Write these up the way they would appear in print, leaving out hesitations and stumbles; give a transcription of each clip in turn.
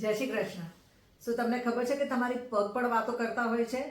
જય શ્રી કૃષ્ણ. શું તમને ખબર છે કે તમારી પગ પણ વાતો કરતા હોય છે?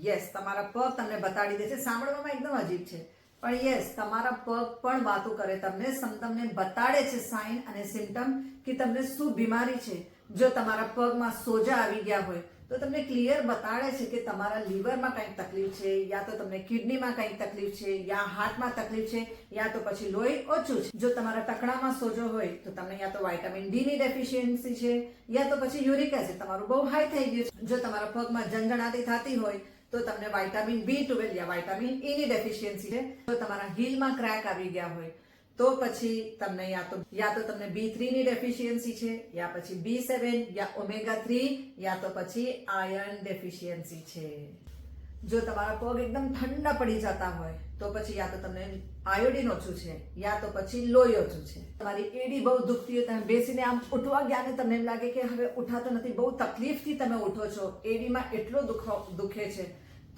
યસ, તમારા પગ તમને બતાડી દે છે. સાંભળવામાં એકદમ અજીબ છે, પણ યસ, તમારા પગ પણ વાતો કરે. તમને બતાડે છે સાઇન અને સિમ્ટમ કે તમને શું બીમારી છે. જો તમારા પગમાં સોજા આવી ગયા હોય તો તમને ક્લિયર બતાડે છે કે તમારા લીવરમાં કંઈક તકલીફ છે, યા તો તમને કિડનીમાં કંઈક તકલીફ છે, યા હાર્ટમાં તકલીફ છે, યા તો પછી લોહી ઓછું છે. જો તમારા ટકણામાં સોજો હોય તો તમને યા તો વિટામિન ડી ની ડેફિશિયન્સી છે, યા તો પછી યુરિક એસિડ તમારું બહુ હાઈ થઈ ગયું છે. જો તમારા પગમાં ઝંઝણાતી થતી હોય તો તમને વિટામિન B12 યા વિટામિન E ની ડેફિશિયન્સી છે. જો તમારા હીલમાં ક્રેક આવી ગયા હોય તો પછી તમને યા તો તમને B3 ની ડેફિશિયન્સી છે, યા પછી B7 યા ઓમેગા 3, યા તો પછી આયર્ન ડેફિશિયન્સી છે. જો તમારા પગ એકદમ ઠંડા પડી જતા હોય તો પછી યા તો તમને આયોડિન ઓછું છે, યા તો પછી લોહી ઓછું છે. તમારી એડી બહુ દુખતી હોય, તમે બેસીને આમ ઉઠવા ગયા ને તમને એમ લાગે કે હવે ઉઠાતો નથી, બહુ તકલીફથી તમે ઉઠો છો, એડીમાં એટલો દુખે છે,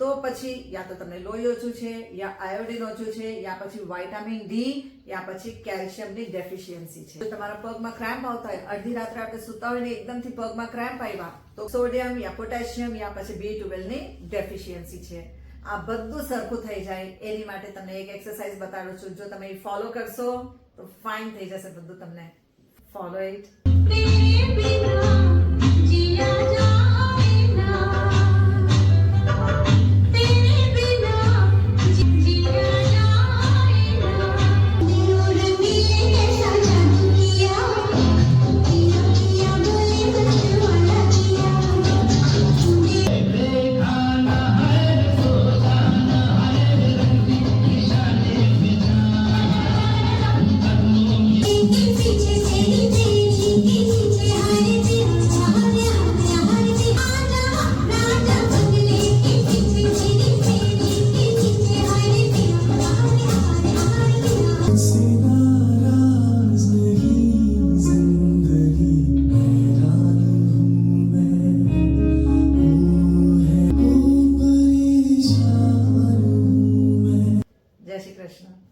તો પછી યા તો તમને લોહી ઓછું છે, યા આયોડિન ઓછું છે, યા પછી વિટામિન ડી, યા પછી કેલ્શિયમની ડેફિશિયન્સી છે. જો તમારા પગમાં ક્રેમ્પ આવતા હોય, અડધી રાત્રે આપણે સૂતા હોય ને એકદમથી પગમાં ક્રેમ્પ આવ્યા, તો સોડિયમ યા પોટેશિયમ યા પછી B12 ની ડેફિશિયન્સી છે. આ બધું સરખું થઈ જાય એની માટે તમને એક એક્સરસાઇઝ બતાડું છું. જો તમે ફોલો કરશો તો ફાઇન થઈ જશે બધું. તમને ફોલો ઇટ. જય શ્રી કૃષ્ણ.